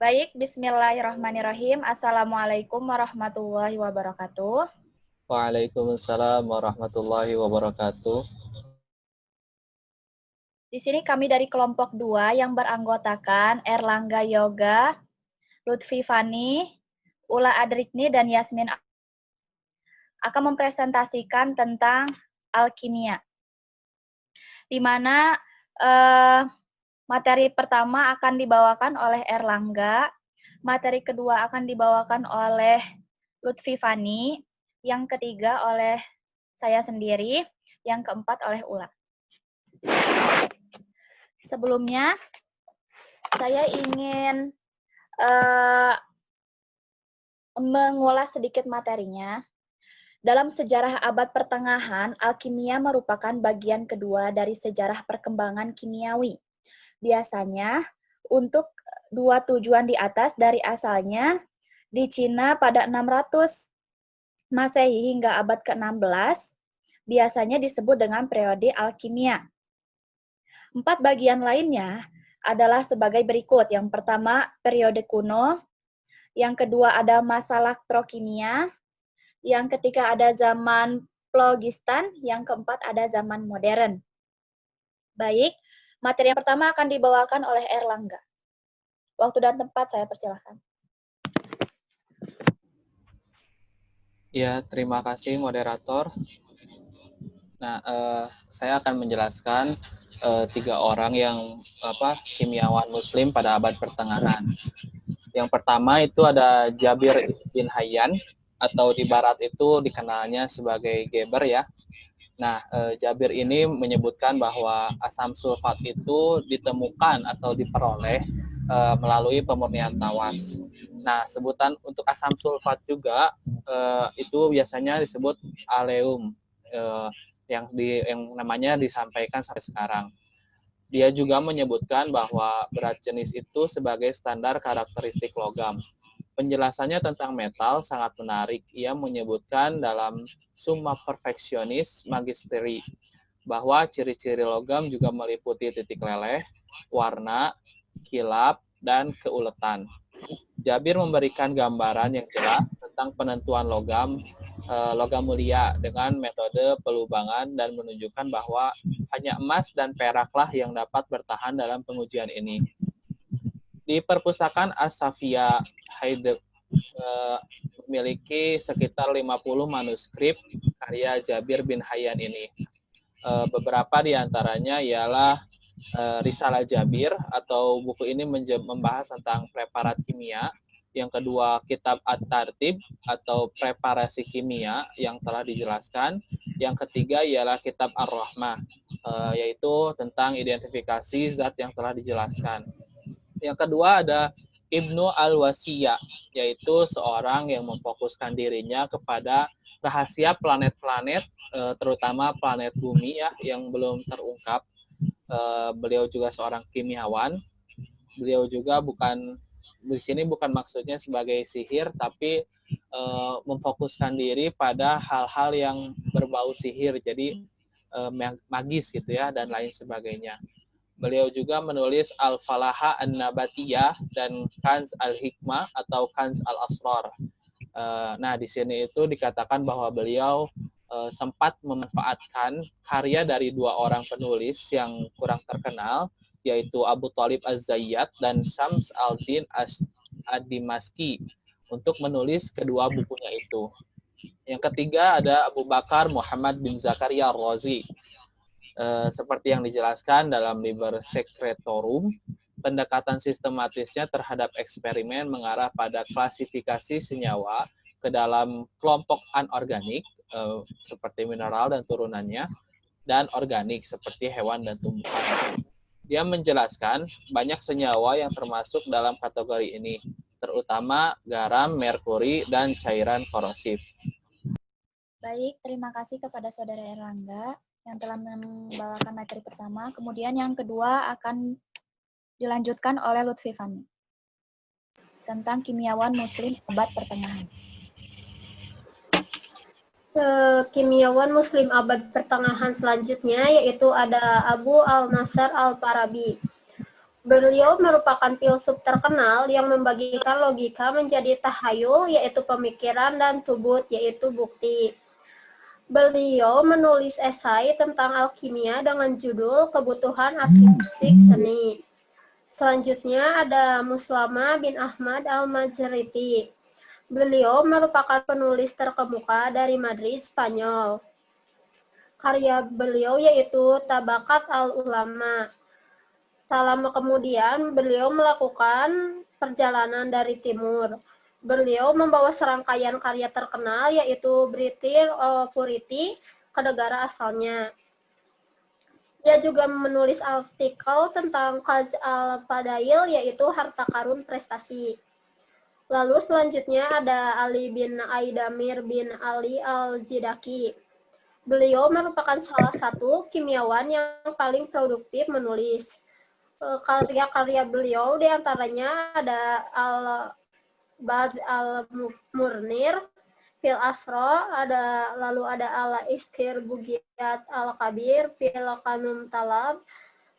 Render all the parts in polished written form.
Baik, bismillahirrahmanirrahim. Assalamualaikum warahmatullahi wabarakatuh. Waalaikumsalam warahmatullahi wabarakatuh. Di sini kami dari kelompok 2 yang beranggotakan Erlangga Yoga, Lutfi Fani, Ula Adrikni, dan Yasmin akan mempresentasikan tentang alkimia. Di mana materi pertama akan dibawakan oleh Erlangga, materi kedua akan dibawakan oleh Lutfi Fani, yang ketiga oleh saya sendiri, yang keempat oleh Ula. Sebelumnya, saya ingin mengulas sedikit materinya. Dalam sejarah abad pertengahan, alkimia merupakan bagian kedua dari sejarah perkembangan kimiawi. Biasanya, untuk dua tujuan di atas dari asalnya, di Cina pada 600 Masehi hingga abad ke-16, biasanya disebut dengan periode alkimia. 4 bagian lainnya adalah sebagai berikut. Yang pertama, periode kuno. Yang kedua ada masa latrokimia. Yang ketiga ada zaman Phlogiston. Yang keempat ada zaman modern. Baik, materi yang pertama akan dibawakan oleh Erlangga. Waktu dan tempat saya persilahkan. Ya, terima kasih moderator. Nah, saya akan menjelaskan 3 orang yang kimiawan Muslim pada abad pertengahan. Yang pertama itu ada Jabir bin Hayyan, atau di Barat itu dikenalnya sebagai Geber ya. Nah, Jabir ini menyebutkan bahwa asam sulfat itu ditemukan atau diperoleh melalui pemurnian tawas. Nah, sebutan untuk asam sulfat juga itu biasanya disebut aleum, yang namanya disampaikan sampai sekarang. Dia juga menyebutkan bahwa berat jenis itu sebagai standar karakteristik logam. Penjelasannya tentang metal sangat menarik. Ia menyebutkan dalam Summa Perfectionis Magisteri bahwa ciri-ciri logam juga meliputi titik leleh, warna, kilap, dan keuletan. Jabir memberikan gambaran yang jelas tentang penentuan logam mulia dengan metode pelubangan dan menunjukkan bahwa hanya emas dan peraklah yang dapat bertahan dalam pengujian ini. Di perpustakaan As-Safia Haidek memiliki sekitar 50 manuskrip karya Jabir bin Hayyan ini. Beberapa di antaranya ialah Risalah Jabir, atau buku ini membahas tentang preparat kimia. Yang kedua, Kitab At-Tartib atau preparasi kimia yang telah dijelaskan. Yang ketiga ialah Kitab Ar-Rahmah, yaitu tentang identifikasi zat yang telah dijelaskan. Yang kedua ada Ibnu Al-Wasiyah, yaitu seorang yang memfokuskan dirinya kepada rahasia planet-planet, terutama planet bumi ya, yang belum terungkap. Beliau juga seorang kimiawan. Beliau juga di sini bukan maksudnya sebagai sihir, tapi memfokuskan diri pada hal-hal yang berbau sihir, jadi magis gitu ya, dan lain sebagainya. Beliau juga menulis Al-Falaha An-Nabatiyah dan Kanz Al-Hikmah atau Kanz Al-Asrar. Nah, di sini itu dikatakan bahwa beliau sempat memanfaatkan karya dari 2 orang penulis yang kurang terkenal, yaitu Abu Thalib Az-Zayyat dan Syams al-Din Ad-Dimaski, untuk menulis kedua bukunya itu. Yang ketiga ada Abu Bakar Muhammad bin Zakaria Ar-Razi. Seperti yang dijelaskan dalam Liber Secretorum, pendekatan sistematisnya terhadap eksperimen mengarah pada klasifikasi senyawa ke dalam kelompok anorganik, seperti mineral dan turunannya, dan organik seperti hewan dan tumbuhan. Dia menjelaskan banyak senyawa yang termasuk dalam kategori ini, terutama garam, merkuri, dan cairan korosif. Baik, terima kasih kepada Saudara Erlangga yang telah membawakan materi pertama. Kemudian yang kedua akan dilanjutkan oleh Lutfi Fani tentang kimiawan Muslim abad pertengahan. Kimiawan Muslim abad pertengahan selanjutnya yaitu ada Abu Al-Nasr Al-Farabi. Beliau merupakan filsuf terkenal yang membagikan logika menjadi tahayul, yaitu pemikiran, dan tubut, yaitu bukti. Beliau menulis esai tentang alkimia dengan judul Kebutuhan Artistik Seni. Selanjutnya ada Muslama bin Ahmad al-Majriti. Beliau merupakan penulis terkemuka dari Madrid, Spanyol. Karya beliau yaitu Tabakat al-Ulama. Tak lama kemudian, beliau melakukan perjalanan dari timur. Beliau membawa serangkaian karya terkenal, yaitu Britir Puriti ke negara asalnya. Dia juga menulis artikel tentang Qaz al-Fadail, yaitu harta karun prestasi. Lalu selanjutnya ada Ali bin Aidamir bin Ali al-Jidaki. Beliau merupakan salah satu kimiawan yang paling produktif menulis. Karya-karya beliau diantaranya ada Al-Bard al-Murnir, Fil Asro, lalu ada Al-Iskir Bugiyat al-Kabir, Fil Kanum Talab,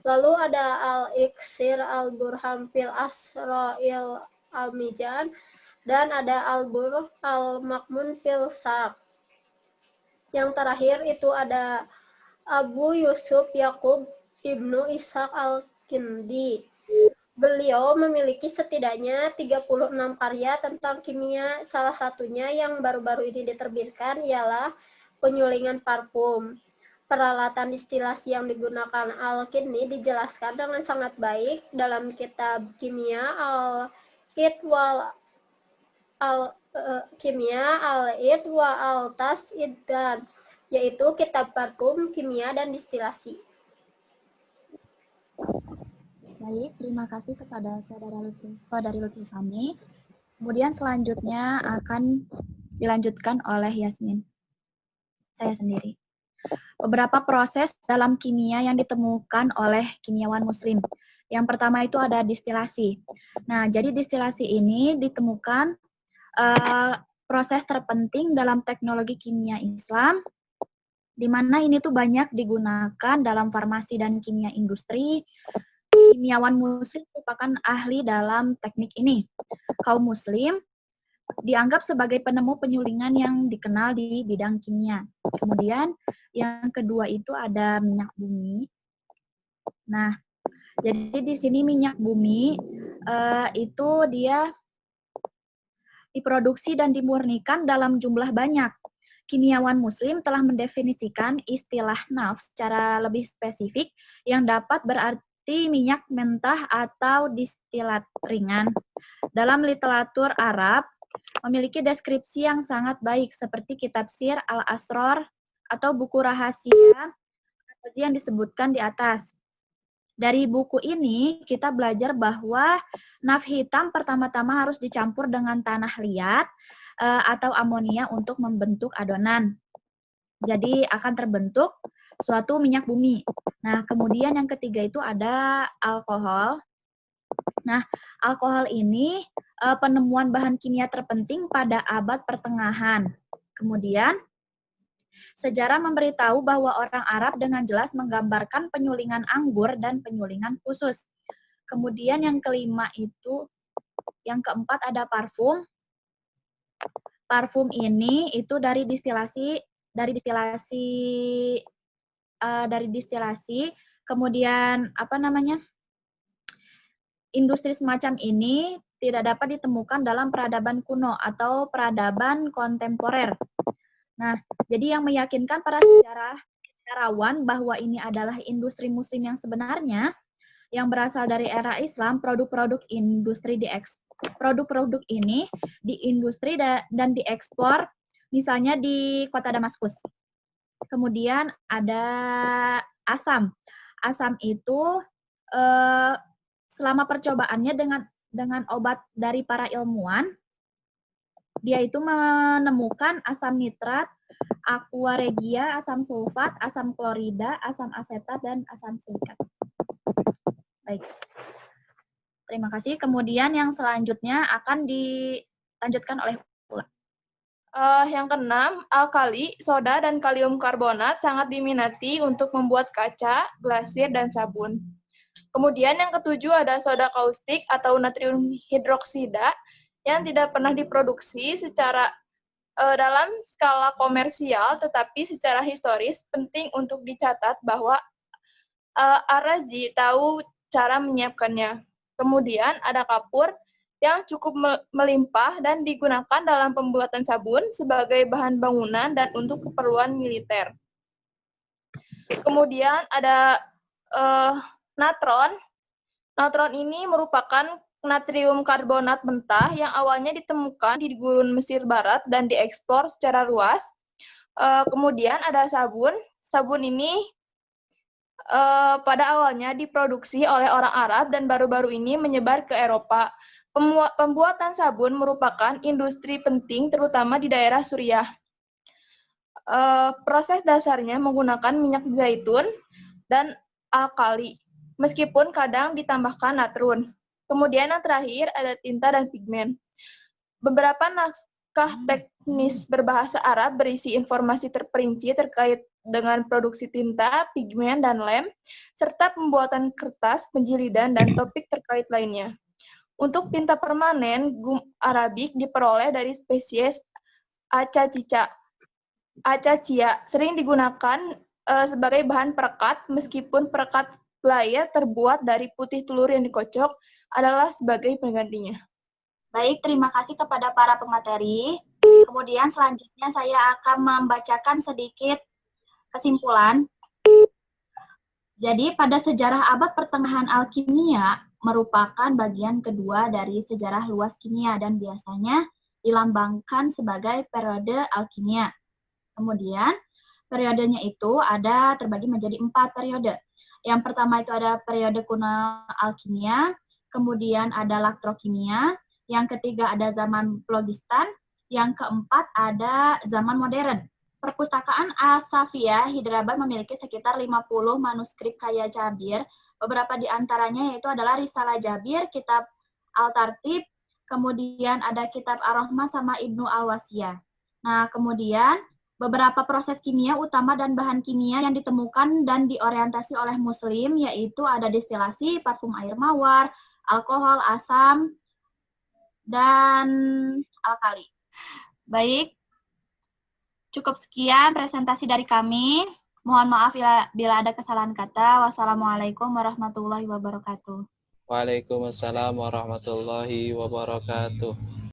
lalu ada Al-Iksir al-Burham Fil Asro al-Mijan, dan ada Al-Burh al-Makmun Fil Sak. Yang terakhir itu ada Abu Yusuf Yakub Ibnu Ishaq al-Kindi. Beliau memiliki setidaknya 36 karya tentang kimia. Salah satunya yang baru-baru ini diterbitkan ialah penyulingan parfum. Peralatan distilasi yang digunakan al-Kindi dijelaskan dengan sangat baik dalam kitab kimia al-Kit wal kimia al-id wa al-tas'id, yaitu kitab parfum, kimia, dan distilasi. Baik, terima kasih kepada saudari Lutfi Fahmi. Kemudian selanjutnya akan dilanjutkan oleh Yasmin. Saya sendiri. Beberapa proses dalam kimia yang ditemukan oleh kimiawan muslim. Yang pertama itu ada distilasi. Nah, jadi distilasi ini ditemukan proses terpenting dalam teknologi kimia Islam, di mana ini tuh banyak digunakan dalam farmasi dan kimia industri. Kimiawan muslim merupakan ahli dalam teknik ini. Kaum muslim dianggap sebagai penemu penyulingan yang dikenal di bidang kimia. Kemudian yang kedua itu ada minyak bumi. Nah, jadi di sini minyak bumi itu dia diproduksi dan dimurnikan dalam jumlah banyak. Kimiawan muslim telah mendefinisikan istilah nafs secara lebih spesifik yang dapat berarti minyak mentah atau distilat ringan. Dalam literatur Arab, memiliki deskripsi yang sangat baik seperti kitab Sir al-Asrar atau buku rahasia yang disebutkan di atas. Dari buku ini, kita belajar bahwa naf hitam pertama-tama harus dicampur dengan tanah liat atau amonia untuk membentuk adonan. Jadi akan terbentuk suatu minyak bumi. Nah, kemudian yang ketiga itu ada alkohol. Nah, alkohol ini penemuan bahan kimia terpenting pada abad pertengahan. Kemudian, sejarah memberitahu bahwa orang Arab dengan jelas menggambarkan penyulingan anggur dan penyulingan khusus. Kemudian yang kelima itu, yang keempat ada parfum. Parfum ini itu dari distilasi, kemudian industri semacam ini tidak dapat ditemukan dalam peradaban kuno atau peradaban kontemporer. Nah, jadi yang meyakinkan para sejarawan bahwa ini adalah industri muslim yang sebenarnya, yang berasal dari era Islam, produk-produk ini diindustri dan diekspor, misalnya di kota Damaskus. Kemudian ada asam. Asam itu selama percobaannya dengan obat dari para ilmuwan, dia itu menemukan asam nitrat, aqua regia, asam sulfat, asam klorida, asam asetat, dan asam silikat. Baik. Terima kasih. Kemudian yang selanjutnya akan dilanjutkan oleh Pula. Yang keenam, alkali, soda, dan kalium karbonat sangat diminati untuk membuat kaca, glasir, dan sabun. Kemudian yang ketujuh ada soda kaustik atau natrium hidroksida yang tidak pernah diproduksi secara dalam skala komersial, tetapi secara historis penting untuk dicatat bahwa Ar-Razi tahu cara menyiapkannya. Kemudian ada kapur yang cukup melimpah dan digunakan dalam pembuatan sabun sebagai bahan bangunan dan untuk keperluan militer. Kemudian ada natron. Natron ini merupakan natrium karbonat mentah yang awalnya ditemukan di gurun Mesir Barat dan diekspor secara luas. Kemudian ada sabun. Sabun ini pada awalnya diproduksi oleh orang Arab dan baru-baru ini menyebar ke Eropa. Pembuatan sabun merupakan industri penting terutama di daerah Suriah. Proses dasarnya menggunakan minyak zaitun dan alkali, meskipun kadang ditambahkan natron. Kemudian yang terakhir ada tinta dan pigmen. Beberapa naskah teknis berbahasa Arab berisi informasi terperinci terkait dengan produksi tinta, pigmen, dan lem, serta pembuatan kertas, penjilidan, dan topik terkait lainnya. Untuk tinta permanen, gum arabik diperoleh dari spesies Acacia. Acacia sering digunakan sebagai bahan perekat, meskipun perekat layer terbuat dari putih telur yang dikocok adalah sebagai penggantinya. Baik, terima kasih kepada para pemateri. Kemudian selanjutnya saya akan membacakan sedikit kesimpulan. Jadi pada sejarah abad pertengahan alkimia merupakan bagian kedua dari sejarah luas kimia dan biasanya dilambangkan sebagai periode alkimia. Kemudian periodenya itu ada terbagi menjadi 4 periode. Yang pertama itu ada periode kuno alkimia, kemudian ada latrokimia, yang ketiga ada zaman Phlogiston, yang keempat ada zaman modern. Perpustakaan As-Safiyah Hyderabad memiliki sekitar 50 manuskrip karya Jabir. Beberapa di antaranya yaitu adalah Risalah Jabir, Kitab Al-Tartib, kemudian ada Kitab Ar-Rahmah sama Ibnu Al-Wasiyah. Nah, kemudian beberapa proses kimia utama dan bahan kimia yang ditemukan dan diorientasi oleh Muslim yaitu ada destilasi, parfum air mawar, alkohol, asam, dan alkali. Baik, cukup sekian presentasi dari kami. Mohon maaf bila ada kesalahan kata. Wassalamualaikum warahmatullahi wabarakatuh. Waalaikumsalam warahmatullahi wabarakatuh.